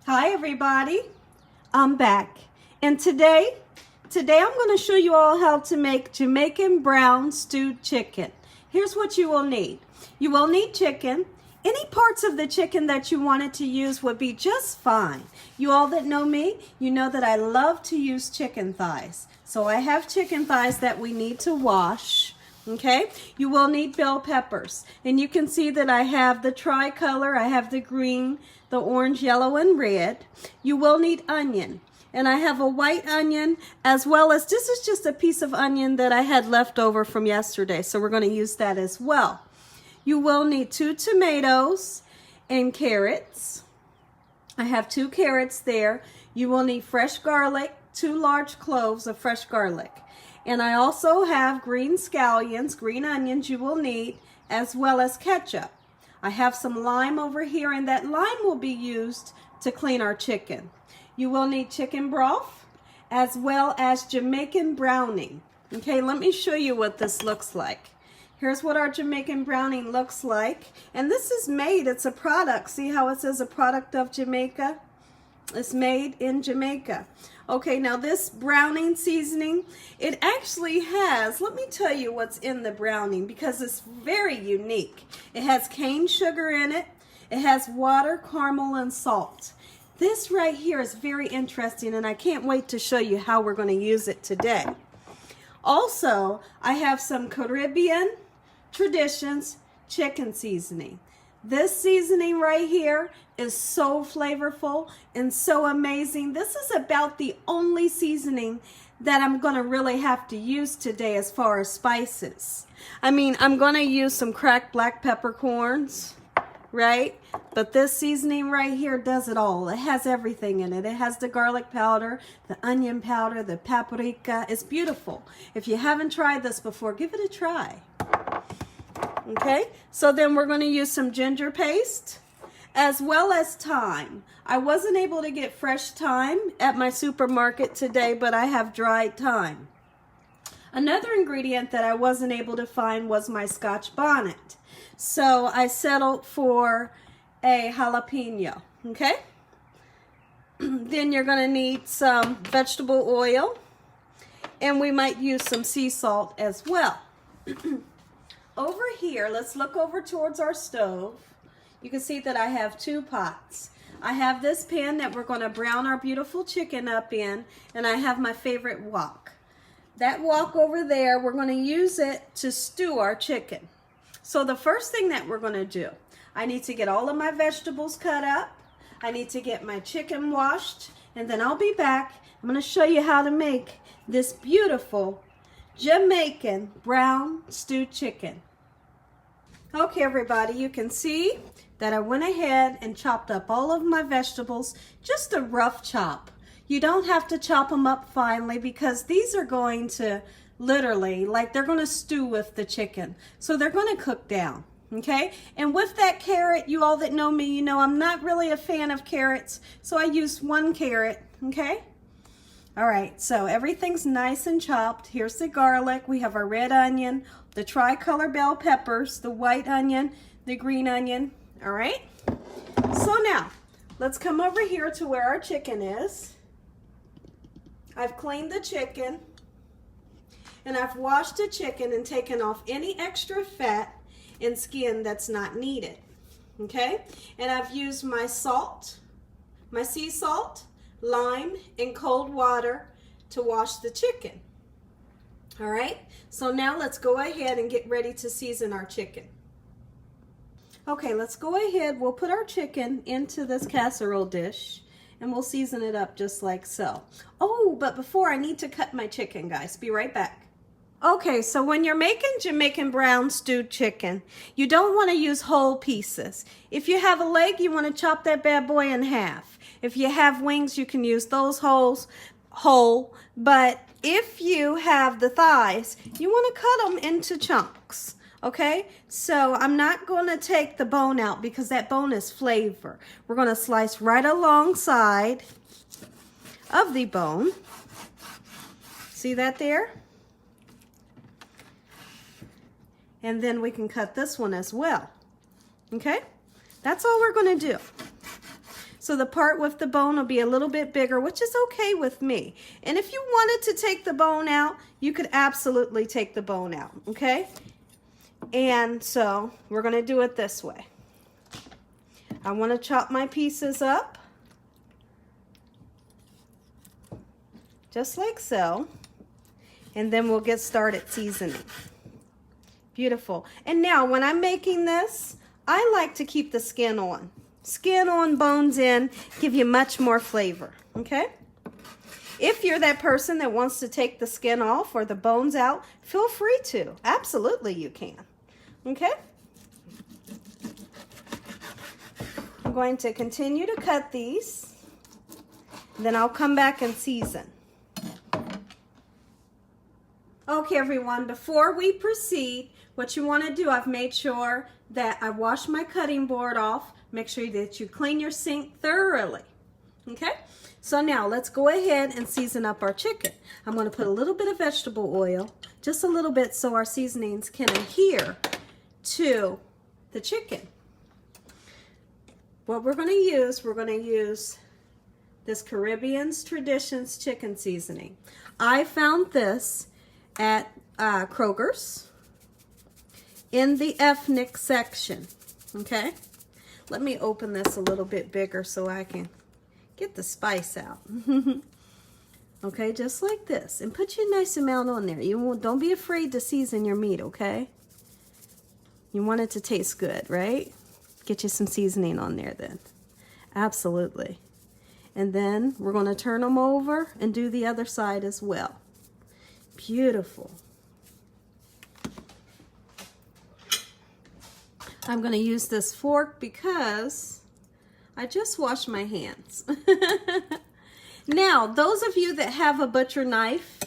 Hi everybody, I'm back, and today I'm going to show you all how to make Jamaican brown stewed chicken. Here's what you will need. You will need chicken. Any parts of the chicken that you wanted to use would be just fine. You all that know me, you know that I love to use chicken thighs. So I have chicken thighs that we need to wash. Okay, you will need bell peppers, and you can see that I have the tricolor, I have the green, the orange, yellow, and red. You will need onion, and I have a white onion, as well as this is just a piece of onion that I had left over from yesterday, so we're going to use that as well. You will need 2 tomatoes and carrots. I have 2 carrots there. You will need fresh garlic, 2 large cloves of fresh garlic. And I also have green scallions, green onions you will need, as well as ketchup. I have some lime over here, and that lime will be used to clean our chicken. You will need chicken broth, as well as Jamaican browning. Okay, let me show you what this looks like. Here's what our Jamaican browning looks like. And this is made, it's a product. See how it says a product of Jamaica? It's made in Jamaica. Okay, now this browning seasoning, it actually has, let me tell you what's in the browning because it's very unique. It has cane sugar in it. It has water, caramel, and salt. This right here is very interesting, and I can't wait to show you how we're going to use it today. Also, I have some Caribbean Traditions chicken seasoning. This seasoning right here is so flavorful and so amazing. This is about the only seasoning that I'm going to really have to use today as far as spices. I mean, I'm going to use some cracked black peppercorns, right? But this seasoning right here does it all. It has everything in it. It has the garlic powder, the onion powder, the paprika. It's beautiful. If you haven't tried this before, give it a try. Okay, so then we're going to use some ginger paste as well as thyme. I wasn't able to get fresh thyme at my supermarket today, but I have dried thyme. Another ingredient that I wasn't able to find was my Scotch bonnet. So I settled for a jalapeno, okay? Then you're going to need some vegetable oil, and we might use some sea salt as well. Over here, let's look over towards our stove. You can see that I have 2 pots. I have this pan that we're going to brown our beautiful chicken up in, and I have my favorite wok. That wok over there, we're going to use it to stew our chicken. So the first thing that we're going to do, I need to get all of my vegetables cut up. I need to get my chicken washed, and then I'll be back. I'm going to show you how to make this beautiful Jamaican brown stewed chicken. Okay, everybody, you can see that I went ahead and chopped up all of my vegetables, just a rough chop. You don't have to chop them up finely because these are going to literally, like they're going to stew with the chicken. So they're going to cook down, okay? And with that carrot, you all that know me, you know I'm not really a fan of carrots, so I used 1 carrot, okay? All right, so everything's nice and chopped. Here's the garlic. We have our red onion, the tricolor bell peppers, the white onion, the green onion. All right. So now, let's come over here to where our chicken is. I've cleaned the chicken, and I've washed the chicken and taken off any extra fat and skin that's not needed. Okay? And I've used my salt, my sea salt, lime, and cold water to wash the chicken. All right, so now let's go ahead and get ready to season our chicken. Okay, let's go ahead. We'll put our chicken into this casserole dish, and we'll season it up just like so. Oh, but before, I need to cut my chicken, guys. Be right back. Okay, so when you're making Jamaican brown stewed chicken, you don't want to use whole pieces. If you have a leg, you want to chop that bad boy in half. If you have wings, you can use those whole, but if you have the thighs, you want to cut them into chunks, okay? So I'm not going to take the bone out because that bone is flavor. We're going to slice right alongside of the bone. See that there? And then we can cut this one as well, okay? That's all we're going to do. So the part with the bone will be a little bit bigger, which is okay with me. And if you wanted to take the bone out, you could absolutely take the bone out, okay? And so we're gonna do it this way. I wanna chop my pieces up, just like so. And then we'll get started seasoning. Beautiful. And now when I'm making this, I like to keep the skin on. Skin on, bones in, give you much more flavor, okay? If you're that person that wants to take the skin off or the bones out, feel free to. Absolutely you can, okay? I'm going to continue to cut these, then I'll come back and season. Okay, everyone, before we proceed, what you want to do, I've made sure that I wash my cutting board off. Make sure that you clean your sink thoroughly. Okay? So now let's go ahead and season up our chicken. I'm going to put a little bit of vegetable oil, just a little bit so our seasonings can adhere to the chicken. What we're going to use this Caribbean's Traditions chicken seasoning. I found this at Kroger's in the ethnic section. Okay? Let me open this a little bit bigger so I can get the spice out. Okay, just like this. And put your nice amount on there. Don't be afraid to season your meat, okay? You want it to taste good, right? Get you some seasoning on there then. Absolutely. And then we're going to turn them over and do the other side as well. Beautiful. I'm going to use this fork because I just washed my hands. Now, those of you that have a butcher knife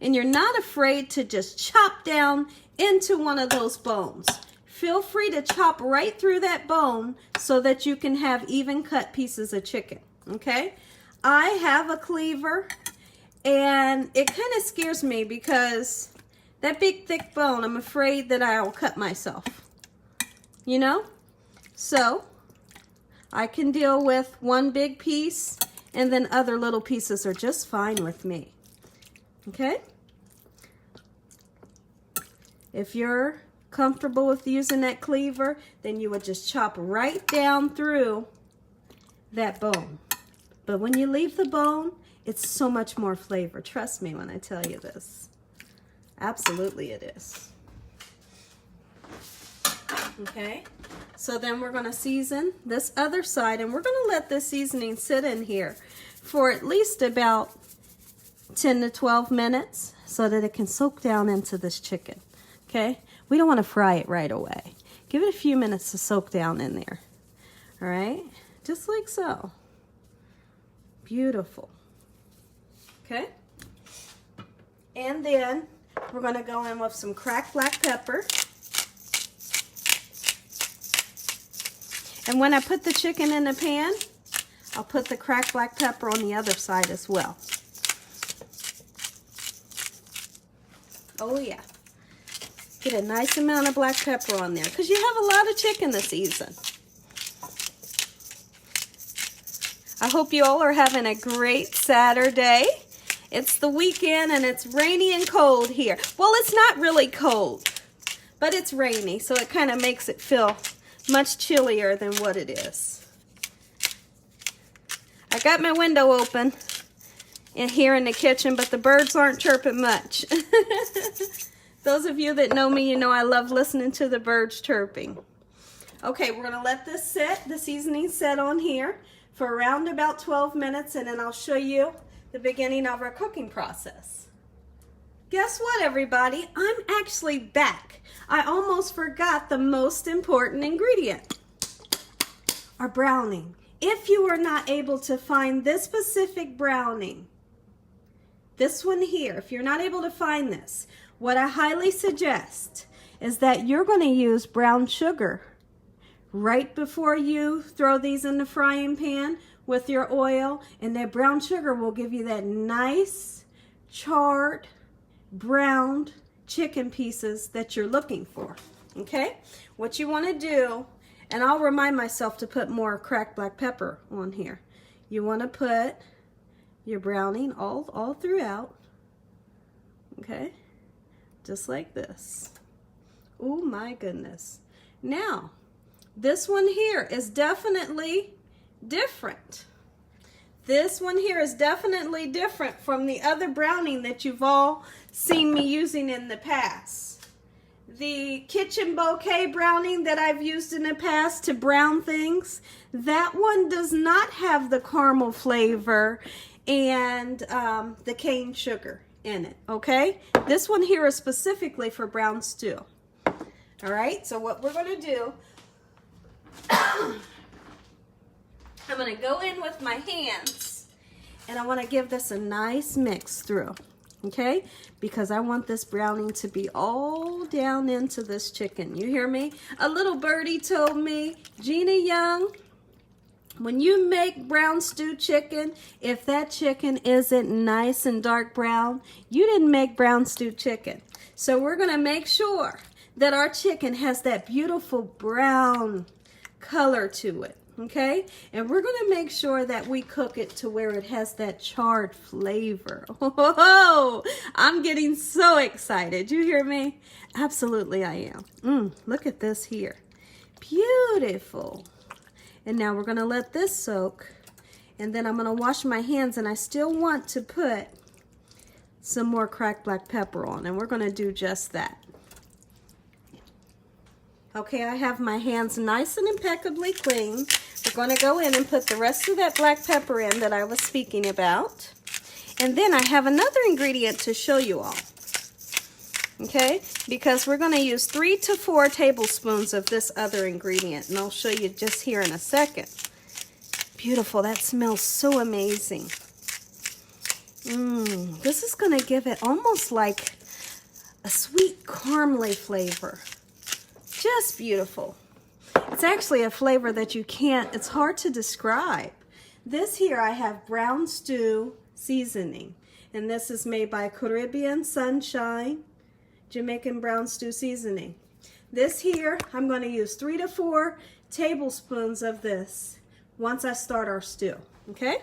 and you're not afraid to just chop down into one of those bones, feel free to chop right through that bone so that you can have even cut pieces of chicken, okay? I have a cleaver and it kind of scares me because that big thick bone, I'm afraid that I'll cut myself. You know, so I can deal with one big piece and then other little pieces are just fine with me. Okay? If you're comfortable with using that cleaver, then you would just chop right down through that bone. But when you leave the bone, it's so much more flavor. Trust me when I tell you this. Absolutely it is. Okay, so then we're going to season this other side and we're going to let this seasoning sit in here for at least about 10 to 12 minutes so that it can soak down into this chicken. Okay, we don't want to fry it right away. Give it a few minutes to soak down in there. All right, just like so. Beautiful. Okay, and then we're going to go in with some cracked black pepper. And when I put the chicken in the pan, I'll put the cracked black pepper on the other side as well. Oh yeah. Get a nice amount of black pepper on there because you have a lot of chicken this season. I hope you all are having a great Saturday. It's the weekend and it's rainy and cold here. Well, it's not really cold, but it's rainy, so it kind of makes it feel much chillier than what it is. I got my window open in here in the kitchen, but the birds aren't chirping much. Those of you that know me, you know I love listening to the birds chirping. Okay, we're going to let this sit, the seasoning set on here for around about 12 minutes, and then I'll show you the beginning of our cooking process. Guess what, everybody? I'm actually back. I almost forgot the most important ingredient, our browning. If you are not able to find this specific browning, this one here, if you're not able to find this, what I highly suggest is that you're going to use brown sugar right before you throw these in the frying pan with your oil, and that brown sugar will give you that nice charred browned chicken pieces that you're looking for. Okay, what you want to do And I'll remind myself to put more cracked black pepper on here. You want to put your browning all throughout. Okay? Just like this. Oh my goodness. Now, this one here is definitely different. This one here is definitely different from the other browning that you've all seen me using in the past. The kitchen bouquet browning that I've used in the past to brown things, that one does not have the caramel flavor and the cane sugar in it, okay? This one here is specifically for brown stew. All right, so what we're going to do, I'm going to go in with my hands, and I want to give this a nice mix through, okay? Because I want this browning to be all down into this chicken. You hear me? A little birdie told me, Gina Young, when you make brown stew chicken, if that chicken isn't nice and dark brown, you didn't make brown stew chicken. So we're going to make sure that our chicken has that beautiful brown color to it, okay? And we're going to make sure that we cook it to where it has that charred flavor. Oh, I'm getting so excited. You hear me? Absolutely I am. Look at this here. Beautiful. And now we're going to let this soak. And then I'm going to wash my hands, and I still want to put some more cracked black pepper on, and we're going to do just that. Okay, I have my hands nice and impeccably clean. We're going to go in and put the rest of that black pepper in that I was speaking about. And then I have another ingredient to show you all. Okay, because we're going to use 3 to 4 tablespoons of this other ingredient. And I'll show you just here in a second. Beautiful, that smells so amazing. This is going to give it almost like a sweet caramely flavor. Just beautiful. It's actually a flavor that it's hard to describe. This here I have brown stew seasoning, and this is made by Caribbean Sunshine Jamaican Brown Stew Seasoning. This here, I'm going to use 3 to 4 tablespoons of this once I start our stew, okay?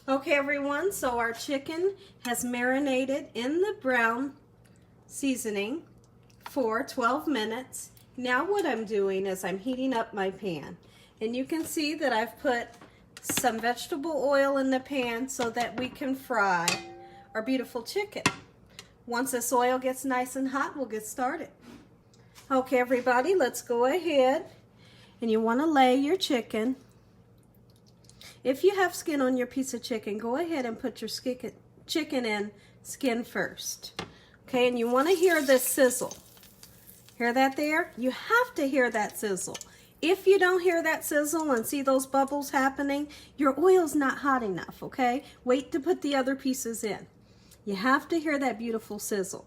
Okay everyone, so our chicken has marinated in the brown seasoning for 12 minutes. Now what I'm doing is I'm heating up my pan, and you can see that I've put some vegetable oil in the pan so that we can fry our beautiful chicken. Once this oil gets nice and hot, we'll get started. Okay everybody, let's go ahead, and you want to lay your chicken. If you have skin on your piece of chicken, go ahead and put your chicken in skin first. Okay, and you want to hear this sizzle. Hear that there? You have to hear that sizzle. If you don't hear that sizzle and see those bubbles happening, your oil's not hot enough, okay? Wait to put the other pieces in. You have to hear that beautiful sizzle,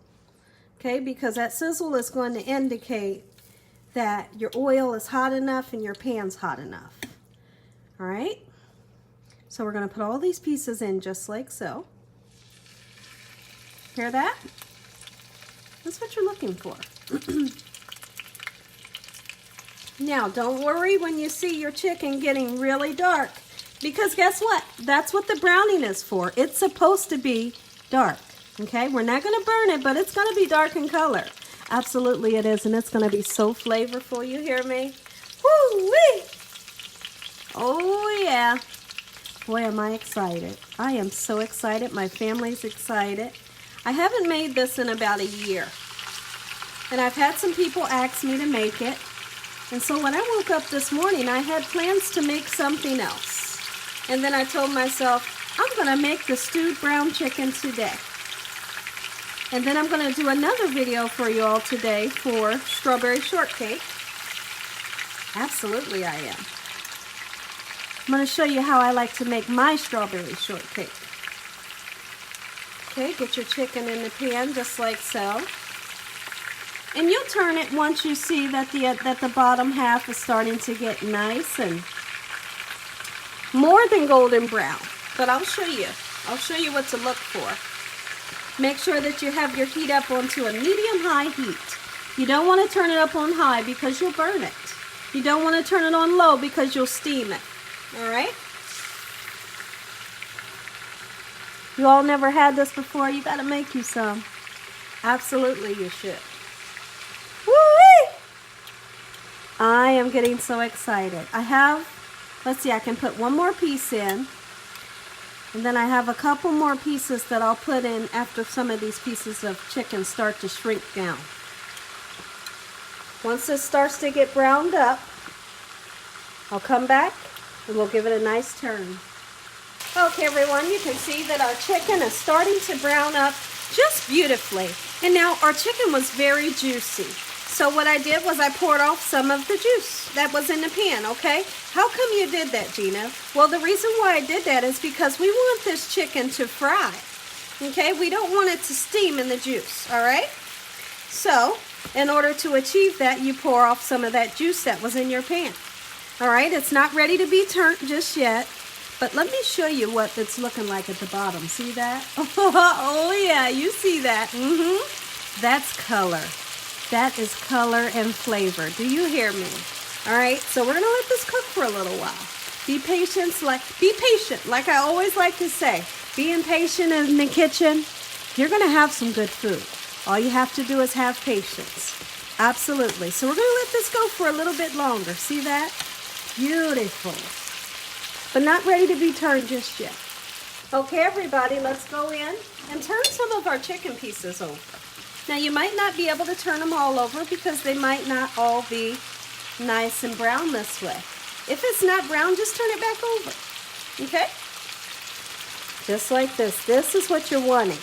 okay? Because that sizzle is going to indicate that your oil is hot enough and your pan's hot enough. All right? So we're going to put all these pieces in just like so. Hear that? That's what you're looking for. Now, don't worry when you see your chicken getting really dark, because guess what? That's what the browning is for. It's supposed to be dark, okay? We're not going to burn it, but it's going to be dark in color. Absolutely it is, and it's going to be so flavorful. You hear me? Woo-wee! Oh, yeah. Boy, am I excited. I am so excited. My family's excited. I haven't made this in about a year. And I've had some people ask me to make it. And so when I woke up this morning, I had plans to make something else. And then I told myself, I'm going to make the stewed brown chicken today. And then I'm going to do another video for you all today for strawberry shortcake. Absolutely I am. I'm going to show you how I like to make my strawberry shortcake. Okay, get your chicken in the pan just like so. And you'll turn it once you see that the bottom half is starting to get nice and more than golden brown. But I'll show you. I'll show you what to look for. Make sure that you have your heat up onto a medium-high heat. You don't want to turn it up on high because you'll burn it. You don't want to turn it on low because you'll steam it. All right? You all never had this before? You got to make you some. Absolutely you should. Woo-wee! I am getting so excited. I have, let's see, I can put one more piece in. And then I have a couple more pieces that I'll put in after some of these pieces of chicken start to shrink down. Once this starts to get browned up, I'll come back and we'll give it a nice turn. Okay, everyone, you can see that our chicken is starting to brown up just beautifully. And now our chicken was very juicy. So what I did was I poured off some of the juice that was in the pan, okay? How come you did that, Gina? Well, the reason why I did that is because we want this chicken to fry, okay? We don't want it to steam in the juice, all right? So, in order to achieve that, you pour off some of that juice that was in your pan. All right, it's not ready to be turned just yet, but let me show you what it's looking like at the bottom. See that? Oh yeah, you see that. That's color. That is color and flavor. Do you hear me? All right, so we're gonna let this cook for a little while. Be patient, like I always like to say. Being patient in the kitchen, you're gonna have some good food. All you have to do is have patience. Absolutely. So we're gonna let this go for a little bit longer. See that? Beautiful. But not ready to be turned just yet. Okay, everybody, let's go in and turn some of our chicken pieces over. Now, you might not be able to turn them all over because they might not all be nice and brown this way. If it's not brown, just turn it back over, okay? Just like this. This is what you're wanting.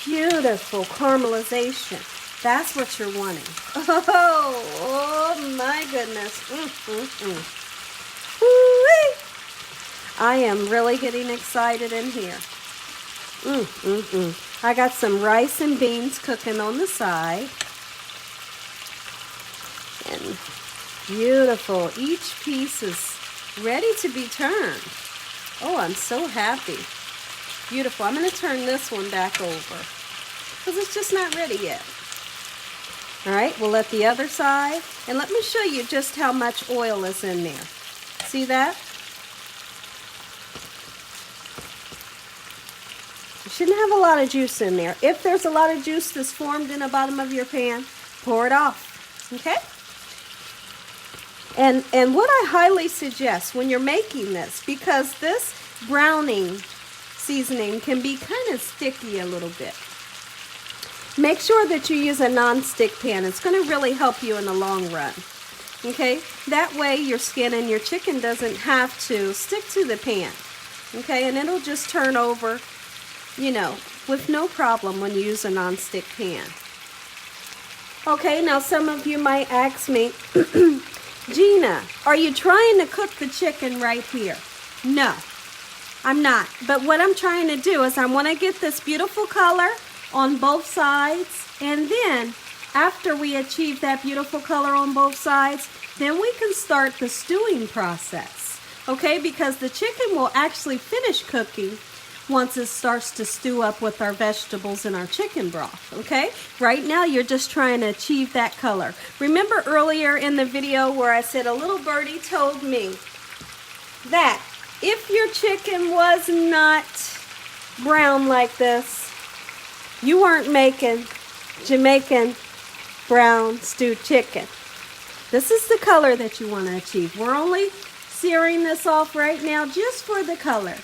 Beautiful caramelization. That's what you're wanting. Oh my goodness. Woo-wee. I am really getting excited in here. I got some rice and beans cooking on the side. And beautiful. Each piece is ready to be turned. Oh, I'm so happy. Beautiful. I'm going to turn this one back over because it's just not ready yet. All right, we'll let the other side. And let me show you just how much oil is in there. See that? You shouldn't have a lot of juice in there. If there's a lot of juice that's formed in the bottom of your pan, pour it off, okay? And what I highly suggest when you're making this, because this browning seasoning can be kind of sticky a little bit, make sure that you use a non-stick pan. It's going to really help you in the long run, okay? That way your skin and your chicken doesn't have to stick to the pan, okay? And it'll just turn over, you know, with no problem when you use a non-stick pan. Okay, now some of you might ask me, Gina, are you trying to cook the chicken right here? No, I'm not. But what I'm trying to do is I want to get this beautiful color on both sides, and then after we achieve that beautiful color on both sides, then we can start the stewing process, okay? Because the chicken will actually finish cooking once it starts to stew up with our vegetables and our chicken broth, okay? Right now, you're just trying to achieve that color. Remember earlier in the video where I said a little birdie told me that if your chicken was not brown like this, you weren't making Jamaican brown stewed chicken. This is the color that you want to achieve. We're only searing this off right now just for the color.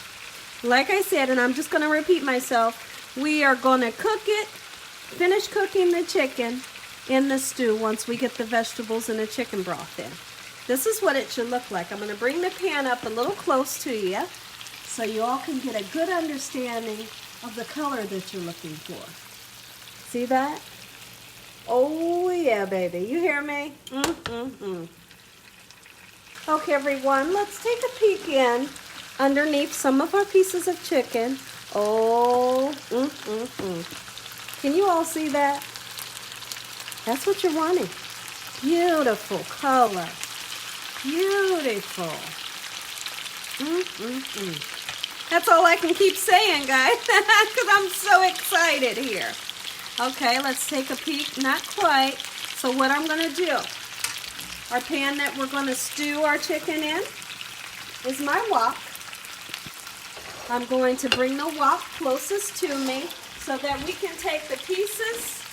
Like I said, and I'm just going to repeat myself, we are going to cook it, finish cooking the chicken in the stew once we get the vegetables and the chicken broth in. This is what it should look like. I'm going to bring the pan up a little close to you so you all can get a good understanding of the color that you're looking for. See that? Oh yeah, baby. You hear me? Okay, everyone, let's take a peek in underneath some of our pieces of chicken. Oh, Can you all see that? That's what you're wanting. Beautiful color. Beautiful. That's all I can keep saying, guys, because I'm so excited here. Okay, let's take a peek. Not quite. So what I'm going to do, our pan that we're going to stew our chicken in is my wok. I'm going to bring the wok closest to me so that we can take the pieces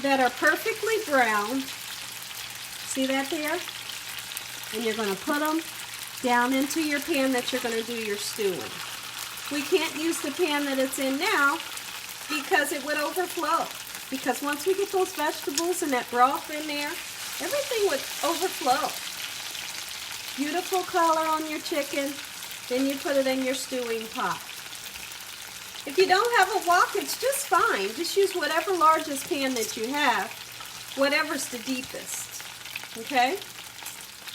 that are perfectly brown. See that there? And you're going to put them down into your pan that you're going to do your stewing. We can't use the pan that it's in now because it would overflow. Because once we get those vegetables and that broth in there, everything would overflow. Beautiful color on your chicken. Then you put it in your stewing pot. If you don't have a wok, it's just fine. Just use whatever largest pan that you have, whatever's the deepest. Okay?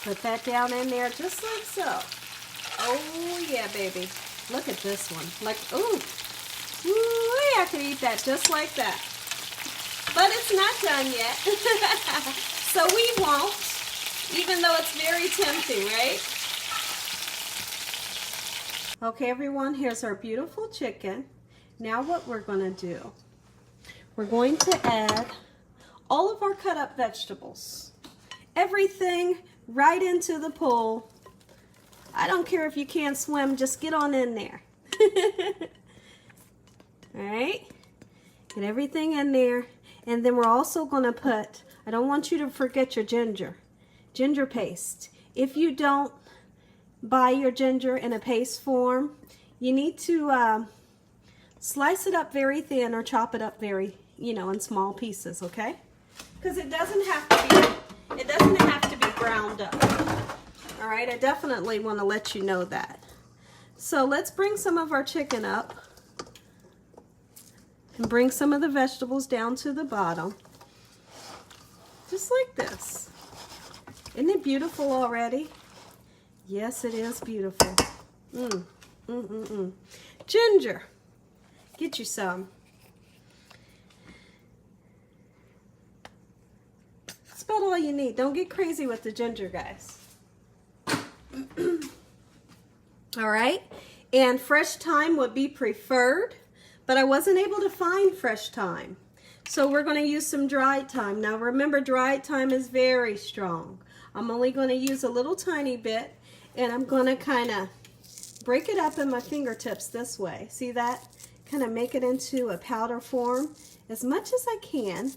Put that down in there just like so. Oh yeah, baby. Look at this one. Like, ooh. Ooh, I could eat that just like that. But it's not done yet. So we won't, even though it's very tempting, right? Okay, everyone, here's our beautiful chicken. Now what we're going to do, we're going to add all of our cut up vegetables. Everything right into the pool. I don't care if you can't swim, just get on in there. All right, get everything in there. And then we're also going to put, I don't want you to forget your ginger paste. If you don't buy your ginger in a paste form, you need to slice it up very thin or chop it up very, in small pieces, okay? Because it doesn't have to be ground up. All right, I definitely want to let you know that. So let's bring some of our chicken up and bring some of the vegetables down to the bottom. Just like this. Isn't it beautiful already? Yes, it is beautiful. Ginger. Get you some. That's about all you need. Don't get crazy with the ginger, guys. All right. And fresh thyme would be preferred, but I wasn't able to find fresh thyme. So we're going to use some dried thyme. Now remember, dried thyme is very strong. I'm only going to use a little tiny bit. And I'm going to kind of break it up in my fingertips this way. See that? Kind of make it into a powder form as much as I can.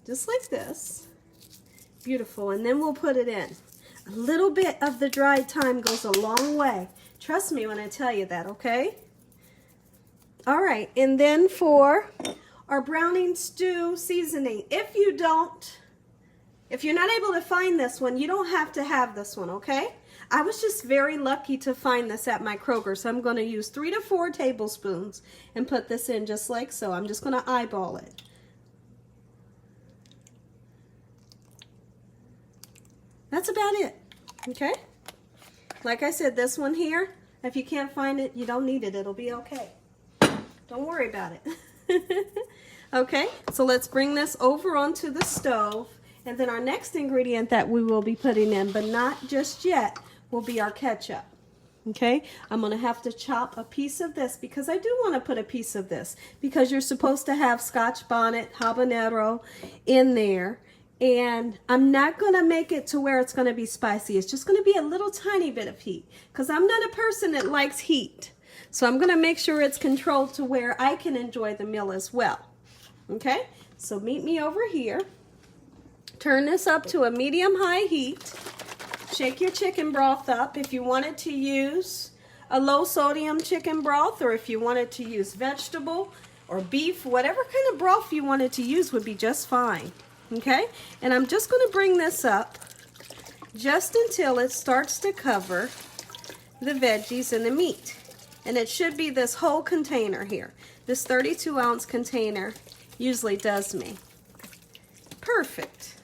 Just like this. Beautiful. And then we'll put it in. A little bit of the dried thyme goes a long way. Trust me when I tell you that, okay? All right. And then for our browning stew seasoning, if you're not able to find this one, you don't have to have this one, okay? I was just very lucky to find this at my Kroger, so I'm going to use 3 to 4 tablespoons and put this in just like so. I'm just going to eyeball it. That's about it, okay? Like I said, this one here, if you can't find it, you don't need it. It'll be okay. Don't worry about it. Okay, so let's bring this over onto the stove. And then our next ingredient that we will be putting in, but not just yet, will be our ketchup. Okay, I'm going to have to chop a piece of this because I do want to put a piece of this because you're supposed to have Scotch bonnet, habanero in there. And I'm not going to make it to where it's going to be spicy. It's just going to be a little tiny bit of heat because I'm not a person that likes heat. So I'm going to make sure it's controlled to where I can enjoy the meal as well. Okay, so meet me over here. Turn this up to a medium-high heat. Shake your chicken broth up. If you wanted to use a low-sodium chicken broth or if you wanted to use vegetable or beef, whatever kind of broth you wanted to use would be just fine. Okay? And I'm just going to bring this up just until it starts to cover the veggies and the meat. And it should be this whole container here. This 32-ounce container usually does me. Perfect.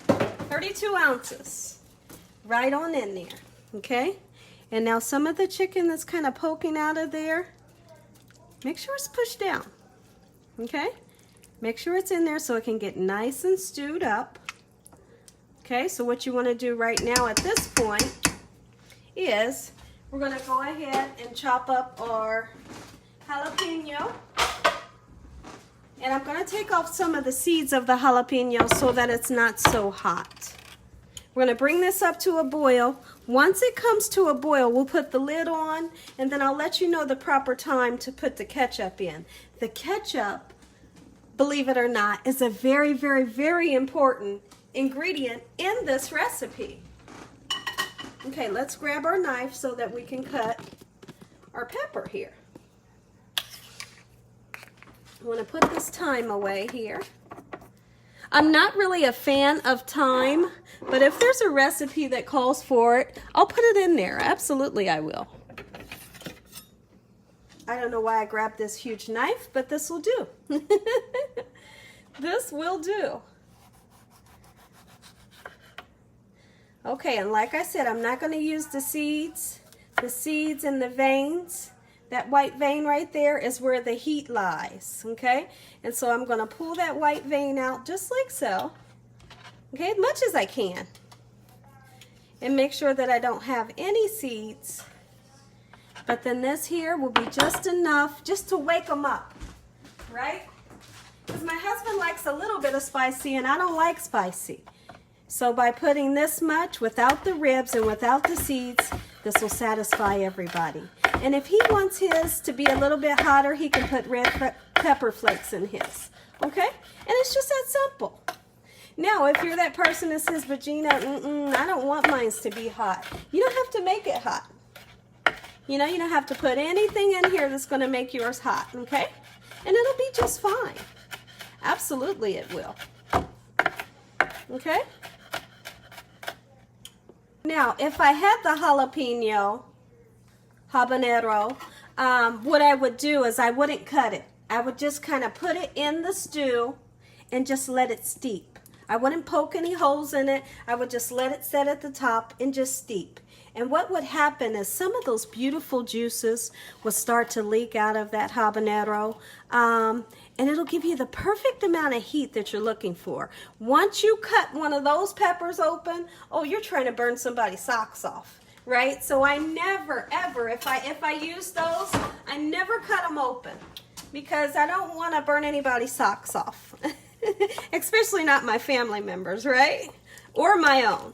32 ounces. Right on in there. Okay? And now some of the chicken that's kind of poking out of there, make sure it's pushed down. Okay? Make sure it's in there so it can get nice and stewed up. Okay, so what you want to do right now at this point is we're going to go ahead and chop up our jalapeno And I'm going to take off some of the seeds of the jalapeno so that it's not so hot. We're going to bring this up to a boil. Once it comes to a boil, we'll put the lid on, and then I'll let you know the proper time to put the ketchup in. The ketchup, believe it or not, is a very, very, very important ingredient in this recipe. Okay, let's grab our knife so that we can cut our pepper here. I want to put this thyme away here. I'm not really a fan of thyme, but if there's a recipe that calls for it, I'll put it in there. Absolutely, I will. I don't know why I grabbed this huge knife, but this will do. This will do. Okay, and like I said, I'm not going to use the seeds and the veins. That white vein right there is where the heat lies, okay? And so I'm going to pull that white vein out just like so, okay, as much as I can. And make sure that I don't have any seeds. But then this here will be just enough just to wake them up, right? Because my husband likes a little bit of spicy and I don't like spicy. So by putting this much without the ribs and without the seeds, this will satisfy everybody. And if he wants his to be a little bit hotter, he can put red pepper flakes in his. Okay? And it's just that simple. Now, if you're that person that says, but Gina, I don't want mine to be hot. You don't have to make it hot. You know, you don't have to put anything in here that's going to make yours hot. Okay? And it'll be just fine. Absolutely it will. Okay? Now, if I had the jalapeno, habanero, what I would do is I wouldn't cut it. I would just kind of put it in the stew and just let it steep. I wouldn't poke any holes in it. I would just let it set at the top and just steep. And what would happen is some of those beautiful juices would start to leak out of that habanero, and it'll give you the perfect amount of heat that you're looking for. Once you cut one of those peppers open, oh, you're trying to burn somebody's socks off, right? So I never, ever, if I use those, I never cut them open because I don't want to burn anybody's socks off, especially not my family members, right? Or my own.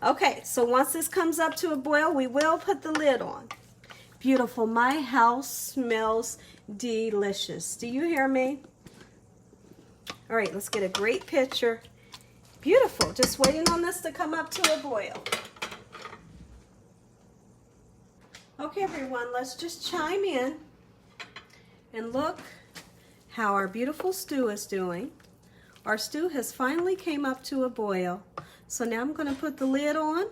Okay, so once this comes up to a boil, we will put the lid on. Beautiful. My house smells delicious. Do you hear me? All right, let's get a great picture. Beautiful. Just waiting on this to come up to a boil. Okay, everyone, let's just chime in and look how our beautiful stew is doing. Our stew has finally came up to a boil. So now I'm going to put the lid on.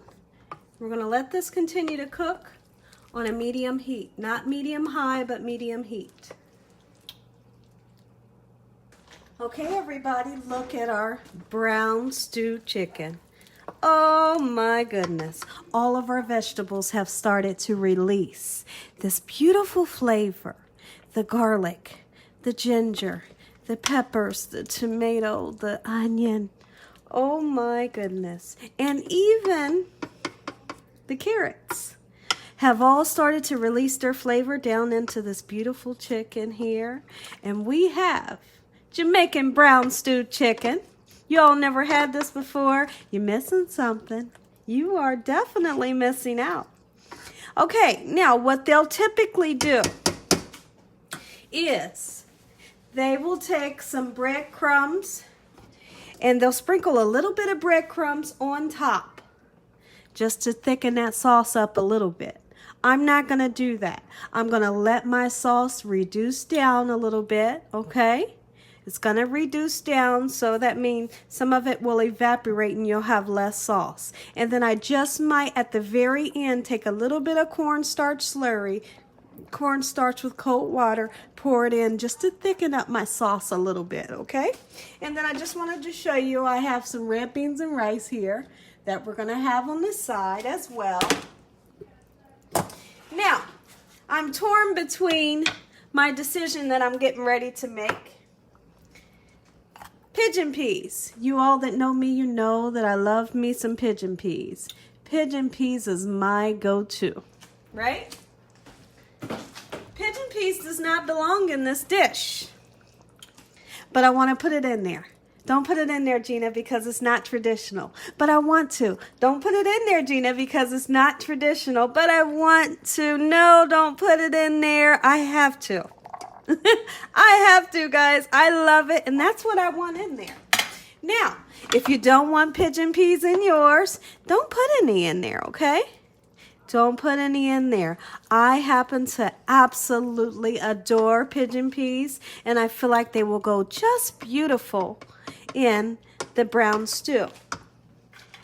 We're going to let this continue to cook on a medium heat. Not medium high, but medium heat. Okay, everybody, look at our brown stewed chicken. Oh my goodness. All of our vegetables have started to release this beautiful flavor. The garlic, the ginger, the peppers, the tomato, the onion. Oh my goodness. And even the carrots have all started to release their flavor down into this beautiful chicken here. And we have Jamaican brown stewed chicken. You all never had this before. You're missing something. You are definitely missing out. Okay, now what they'll typically do is they will take some breadcrumbs and they'll sprinkle a little bit of breadcrumbs on top just to thicken that sauce up a little bit. I'm not going to do that. I'm going to let my sauce reduce down a little bit, okay? It's going to reduce down, so that means some of it will evaporate and you'll have less sauce. And then I just might, at the very end, take a little bit of cornstarch slurry, cornstarch with cold water, pour it in just to thicken up my sauce a little bit, okay? And then I just wanted to show you I have some red beans and rice here that we're going to have on the side as well. Now, I'm torn between my decision that I'm getting ready to make. Pigeon peas. You all that know me, you know that I love me some pigeon peas. Pigeon peas is my go-to, right? Pigeon peas does not belong in this dish. but I want to put it in there. Don't put it in there, Gina, because it's not traditional. But I want to. Don't put it in there, Gina, because it's not traditional. But I want to. No, don't put it in there. I have to. I have to, guys. I love it. And that's what I want in there. Now, if you don't want pigeon peas in yours, don't put any in there, okay? Don't put any in there. I happen to absolutely adore pigeon peas, and I feel like they will go just beautiful in the brown stew.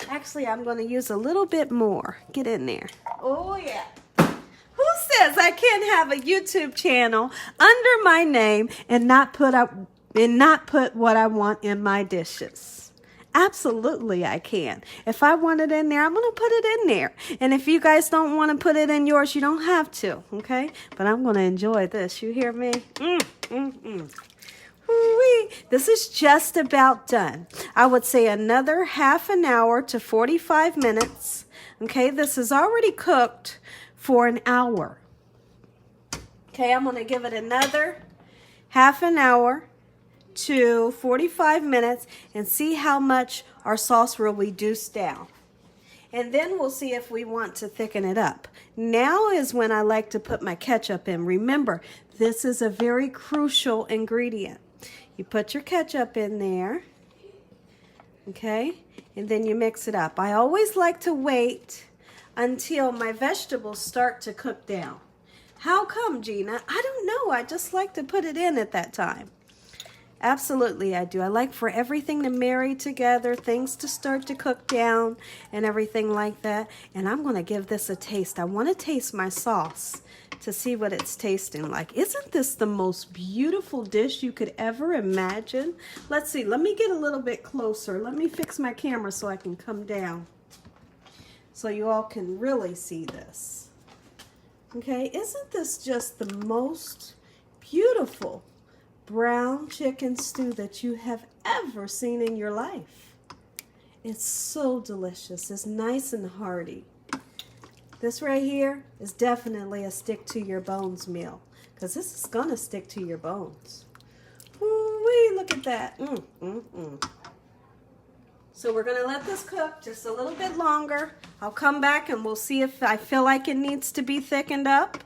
Actually, I'm going to use a little bit more. Get in there. Oh, yeah. Who says I can't have a YouTube channel under my name and not put what I want in my dishes? Absolutely, I can. If I want it in there, I'm going to put it in there. And if you guys don't want to put it in yours, you don't have to, okay? But I'm going to enjoy this. You hear me? Woo-wee. This is just about done. I would say another half an hour to 45 minutes. Okay, this is already cooked for an hour. Okay, I'm going to give it another half an hour to 45 minutes and see how much our sauce will reduce down. And then we'll see if we want to thicken it up. Now is when I like to put my ketchup in. Remember, this is a very crucial ingredient. You put your ketchup in there, okay, and then you mix it up. I always like to wait until my vegetables start to cook down. How come, Gina? I don't know. I just like to put it in at that time. Absolutely, I do. I like for everything to marry together, things to start to cook down and everything like that. And I'm going to give this a taste. I want to taste my sauce to see what it's tasting like. Isn't this the most beautiful dish you could ever imagine? Let's see. Let me get a little bit closer. Let me fix my camera so I can come down so you all can really see this. Okay, isn't this just the most beautiful brown chicken stew that you have ever seen in your life? It's so delicious. It's nice and hearty. This right here is definitely a stick to your bones meal, because this is going to stick to your bones. Ooh-wee, look at that. So we're going to let this cook just a little bit longer. I'll come back and we'll see if I feel like it needs to be thickened up.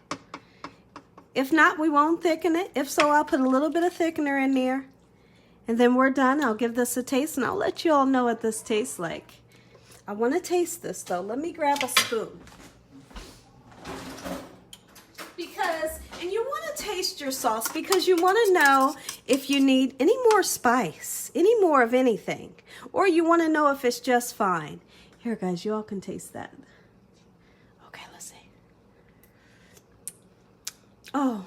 If not, we won't thicken it. If so, I'll put a little bit of thickener in there. And then we're done. I'll give this a taste and I'll let you all know what this tastes like. I want to taste this though. Let me grab a spoon. And you want to taste your sauce because you want to know if you need any more spice, any more of anything, or you want to know if it's just fine. Here, guys, you all can taste that. Okay, let's see. Oh,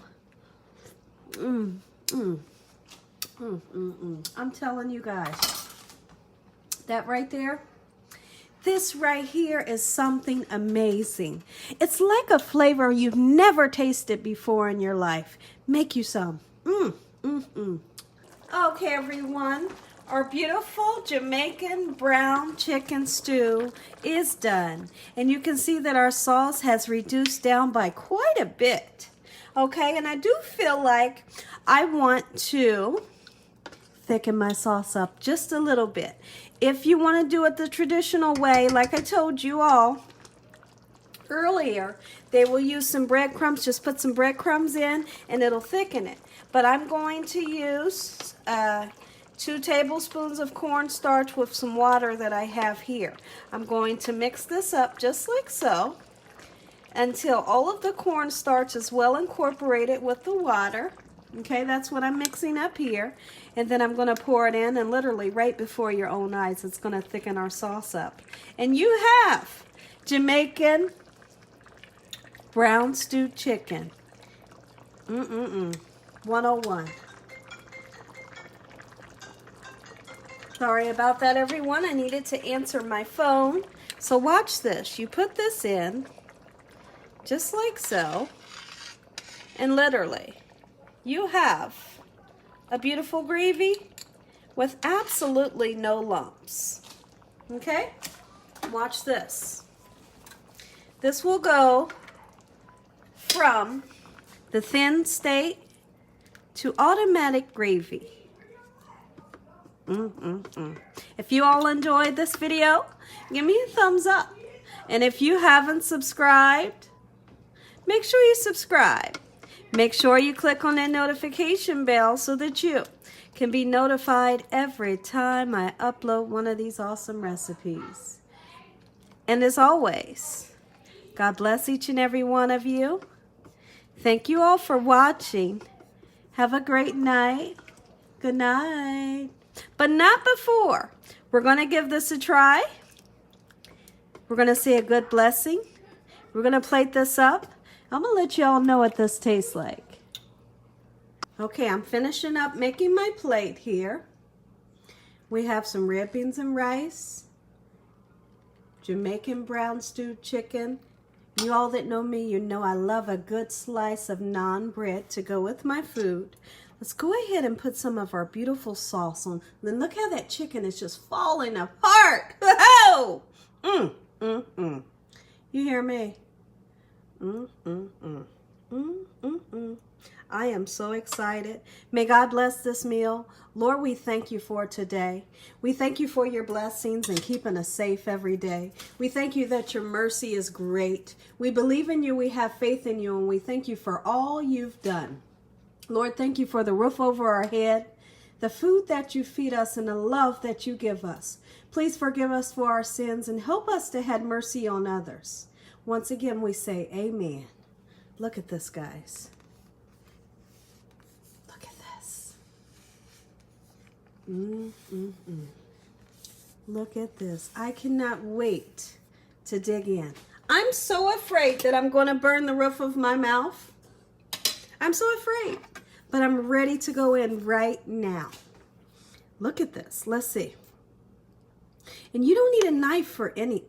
I'm telling you guys, that right there, this right here is something amazing. It's like a flavor you've never tasted before in your life. Make you some. Okay, everyone. Our beautiful Jamaican brown chicken stew is done. And you can see that our sauce has reduced down by quite a bit. Okay, and I do feel like I want to thicken my sauce up just a little bit. If you want to do it the traditional way, like I told you all earlier, they will use some breadcrumbs. Just put some breadcrumbs in and it'll thicken it. But I'm going to use 2 tablespoons of cornstarch with some water that I have here. I'm going to mix this up just like so until all of the cornstarch is well incorporated with the water. Okay, that's what I'm mixing up here. And then I'm going to pour it in, and literally right before your own eyes, it's going to thicken our sauce up. And you have Jamaican brown stewed chicken. 101. Sorry about that, everyone. I needed to answer my phone. So watch this. You put this in, just like so, and literally, you have a beautiful gravy with absolutely no lumps. Okay? Watch this. This will go from the thin state to automatic gravy. If you all enjoyed this video, give me a thumbs up. And if you haven't subscribed, make sure you subscribe. Make sure you click on that notification bell so that you can be notified every time I upload one of these awesome recipes. And as always, God bless each and every one of you. Thank you all for watching. Have a great night. Good night. But not before. We're going to give this a try. We're going to say a good blessing. We're going to plate this up. I'm going to let you all know what this tastes like. Okay, I'm finishing up making my plate here. We have some red beans and rice, Jamaican brown stewed chicken. You all that know me, you know I love a good slice of naan bread to go with my food. Let's go ahead and put some of our beautiful sauce on. Then look how that chicken is just falling apart. Oh! You hear me? I am so excited. May God bless this meal. Lord, we thank you for today. We thank you for your blessings and keeping us safe every day. We thank you that your mercy is great. We believe in you, we have faith in you, and we thank you for all you've done. Lord, thank you for the roof over our head, the food that you feed us, and the love that you give us. Please forgive us for our sins and help us to have mercy on others. Once again, we say amen. Look at this, guys. Look at this. Look at this. I cannot wait to dig in. I'm so afraid that I'm going to burn the roof of my mouth. I'm so afraid, but I'm ready to go in right now. Look at this. Let's see. And you don't need a knife for any...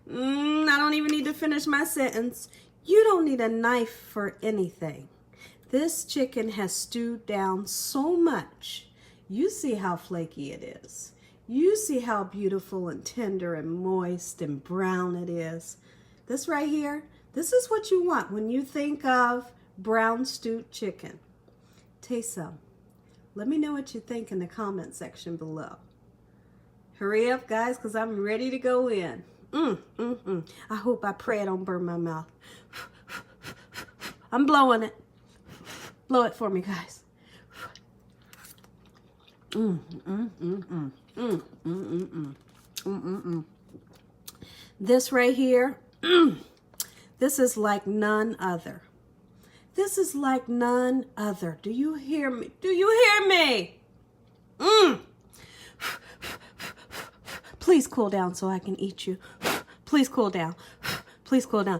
I don't even need to finish my sentence. You don't need a knife for anything. This chicken has stewed down so much. You see how flaky it is. You see how beautiful and tender and moist and brown it is. This right here, this is what you want when you think of brown stewed chicken. Taste some. Let me know what you think in the comment section below. Hurry up, guys, because I'm ready to go in. I hope, I pray I don't burn my mouth. I'm blowing it. Blow it for me, guys. This right here, this is like none other. This is like none other. Do you hear me? Do you hear me? Please cool down so I can eat you. Please cool down. Please cool down.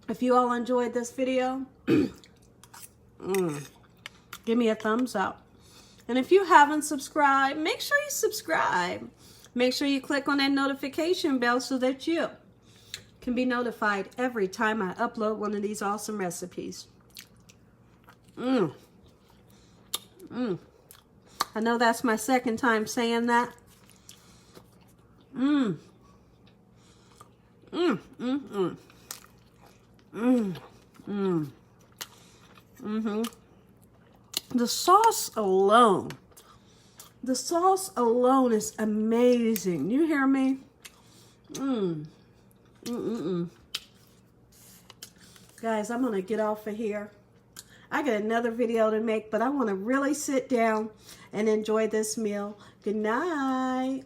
If you all enjoyed this video, give me a thumbs up. And if you haven't subscribed, make sure you subscribe. Make sure you click on that notification bell so that you can be notified every time I upload one of these awesome recipes. I know that's my second time saying that. The sauce alone is amazing. You hear me? Guys, I'm gonna get off of here. I got another video to make, but I want to really sit down and enjoy this meal. Good night.